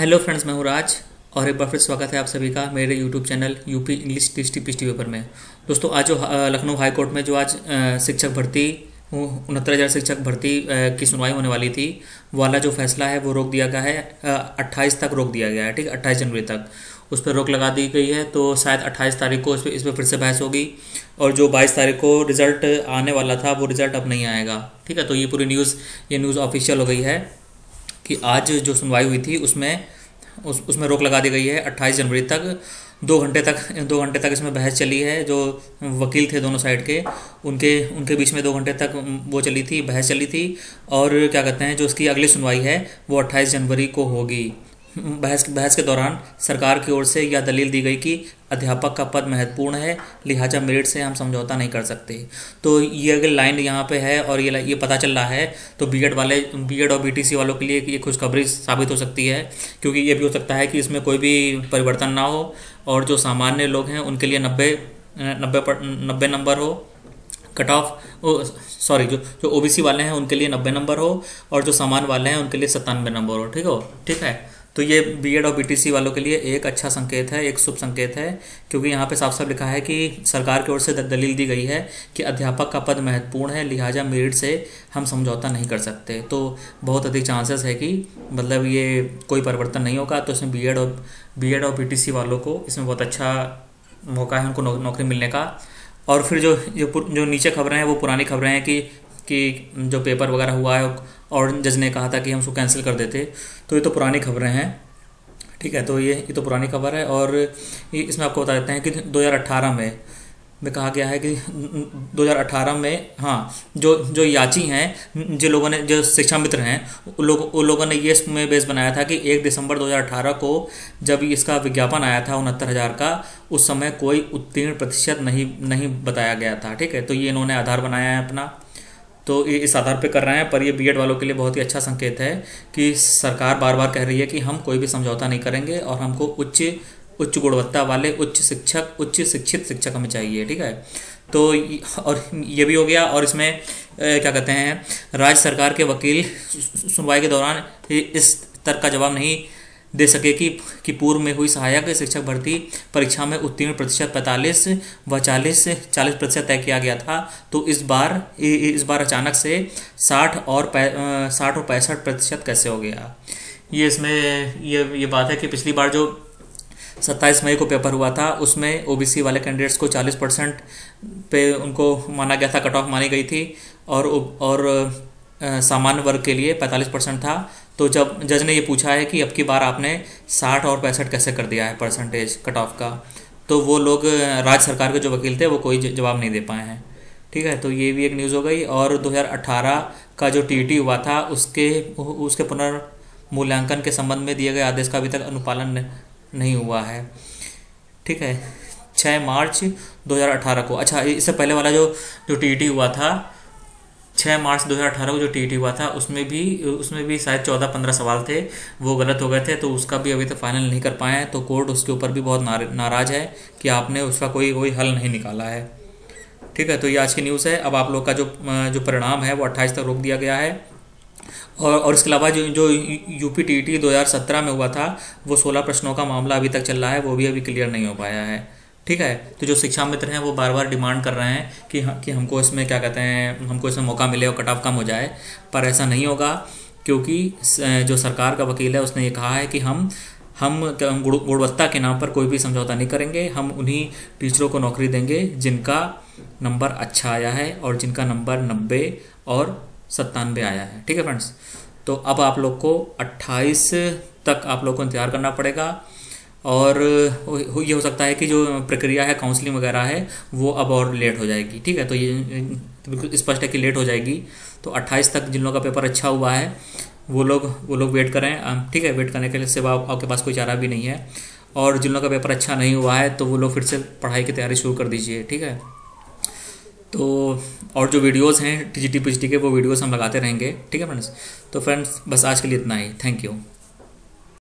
Hello friends, मैं हूँ राज और एक बार फिर स्वागत है आप सभी का मेरे YouTube channel UP English tasty पिस्टी पेपर में। दोस्तों, आज जो लखनऊ हाई कोर्ट में जो आज शिक्षक भर्ती 69,000 शिक्षक भर्ती की सुनवाई होने वाली थी, वाला जो फैसला है वो रोक दिया गया है। 28 तक रोक दिया गया है। ठीक है, 28 जनवरी तक उस पर रोक लगा दी गई है। तो शायद 28 तारीख को इस पर फिर से बहस होगी और जो 22 तारीख को रिजल्ट आने वाला था वो रिजल्ट अब नहीं आएगा। ठीक है, तो ये पूरी न्यूज़ ऑफिशियल हो गई है कि आज जो सुनवाई हुई थी उसमें रोक लगा दी गई है 28 जनवरी तक। 2 घंटे तक इसमें बहस चली है। जो वकील थे दोनों साइड के, उनके बीच में 2 घंटे तक वो चली थी, बहस चली थी। और क्या कहते हैं, जो उसकी अगली सुनवाई है वो 28 जनवरी को होगी। बहस के दौरान सरकार की ओर से यह दलील दी गई कि अध्यापक का पद महत्वपूर्ण है, लिहाजा मेरिट से हम समझौता नहीं कर सकते। तो ये अगर लाइन यहाँ पे है और ये पता चल रहा है तो बीएड और बीटीसी वालों के लिए ये खुशखबरी साबित हो सकती है, क्योंकि ये भी हो सकता है कि इसमें कोई भी परिवर्तन ना हो और जो सामान्य लोग हैं उनके लिए 90 नंबर हो कट ऑफ। सॉरी, जो ओबीसी वाले हैं उनके लिए 90 नंबर हो और जो सामान्य वाले हैं उनके लिए 97 नंबर हो। ठीक है। तो ये बीएड और बीटीसी वालों के लिए एक अच्छा संकेत है, एक शुभ संकेत है, क्योंकि यहाँ पे साफ साफ लिखा है कि सरकार की ओर से दलील दी गई है कि अध्यापक का पद महत्वपूर्ण है, लिहाजा मेरिट से हम समझौता नहीं कर सकते। तो बहुत अधिक चांसेस है कि मतलब ये कोई परिवर्तन नहीं होगा। तो इसमें बीएड और बीटीसी वालों को इसमें बहुत अच्छा मौका है उनको नौकरी मिलने का। और फिर जो नीचे खबरें हैं वो पुरानी खबरें हैं कि जो पेपर वगैरह हुआ है और जज ने कहा था कि हम उसको कैंसिल कर देते, तो ये तो पुरानी खबरें हैं। ठीक है, तो ये तो पुरानी खबर है। और इसमें आपको बता देते हैं कि 2018 में कहा गया है कि 2018 में जो याची हैं, जो शिक्षा मित्र हैं, उन लोगों ने ये इसमें बेस बनाया था कि 1 दिसंबर 2018 को जब इसका विज्ञापन आया था 69,000 का, उस समय कोई उत्तीर्ण प्रतिशत नहीं बताया गया था। ठीक है, तो ये इन्होंने आधार बनाया है अपना, तो ये इस आधार पे कर रहे हैं। पर ये बीएड वालों के लिए बहुत ही अच्छा संकेत है कि सरकार बार बार कह रही है कि हम कोई भी समझौता नहीं करेंगे और हमको उच्च गुणवत्ता वाले उच्च शिक्षित शिक्षक हमें चाहिए। ठीक है, तो और ये भी हो गया। और इसमें क्या कहते हैं, राज्य सरकार के वकील सुनवाई के दौरान इस तर्क का जवाब नहीं दे सके कि पूर्व में हुई सहायक शिक्षक भर्ती परीक्षा में उत्तीर्ण प्रतिशत 45 व 40% तय किया गया था। तो इस बार अचानक से 60 और 65% कैसे हो गया। ये इसमें ये बात है कि पिछली बार जो 27 मई को पेपर हुआ था उसमें ओबीसी वाले कैंडिडेट्स को 40% पे उनको माना गया था, कट ऑफ मानी गई थी, और सामान्य वर्ग के लिए 45% था। तो जब जज ने ये पूछा है कि अब की बार आपने 60 और 65 कैसे कर दिया है परसेंटेज कट ऑफ का, तो वो लोग राज्य सरकार के जो वकील थे वो कोई जवाब नहीं दे पाए हैं। ठीक है, तो ये भी एक न्यूज़ हो गई। और 2018 का जो टीईटी हुआ था उसके पुनर्मूल्यांकन के संबंध में दिए गए आदेश का अभी तक अनुपालन नहीं हुआ है। ठीक है, 6 मार्च 2018 को, अच्छा इससे पहले वाला जो टीईटी हुआ था 6 मार्च 2018 को जो टीईटी हुआ था उसमें भी शायद 14-15 सवाल थे, वो गलत हो गए थे, तो उसका भी अभी तक फाइनल नहीं कर पाए हैं। तो कोर्ट उसके ऊपर भी बहुत नाराज़ है कि आपने उसका कोई हल नहीं निकाला है। ठीक है, तो ये आज की न्यूज़ है। अब आप लोग का जो परिणाम है वो 28 तक रोक दिया गया है। और इसके अलावा जो यूपी टीईटी 2017 में हुआ था वो 16 प्रश्नों का मामला अभी तक चल रहा है, वो भी अभी क्लियर नहीं हो पाया है। ठीक है, तो जो शिक्षा मित्र हैं वो बार बार डिमांड कर रहे हैं कि हमको इसमें क्या कहते हैं, हमको इसमें मौका मिले और कट ऑफ कम हो जाए, पर ऐसा नहीं होगा, क्योंकि जो सरकार का वकील है उसने ये कहा है कि हम गुणवत्ता के नाम पर कोई भी समझौता नहीं करेंगे। हम उन्हीं टीचरों को नौकरी देंगे जिनका नंबर अच्छा आया है और जिनका नंबर 90 और 97 आया है। ठीक है फ्रेंड्स, तो अब आप लोग को 28 तक आप लोग को इंतजार करना पड़ेगा। और ये हो सकता है कि जो प्रक्रिया है काउंसलिंग वगैरह है वो अब और लेट हो जाएगी। ठीक है, तो ये बिल्कुल स्पष्ट है कि लेट हो जाएगी। तो 28 तक जिन लोगों का पेपर अच्छा हुआ है वो लोग वेट करें। ठीक है, वेट करने के लिए सिवा आपके पास कोई चारा भी नहीं है। और जिन लोगों का पेपर अच्छा नहीं हुआ है तो वो लोग फिर से पढ़ाई की तैयारी शुरू कर दीजिए। ठीक है, तो और जो वीडियोज़ हैं टीजीटी पीजीटी के वो वीडियोज़ हम लगाते रहेंगे। ठीक है फ्रेंड्स, तो फ्रेंड्स बस आज के लिए इतना ही। Thank you.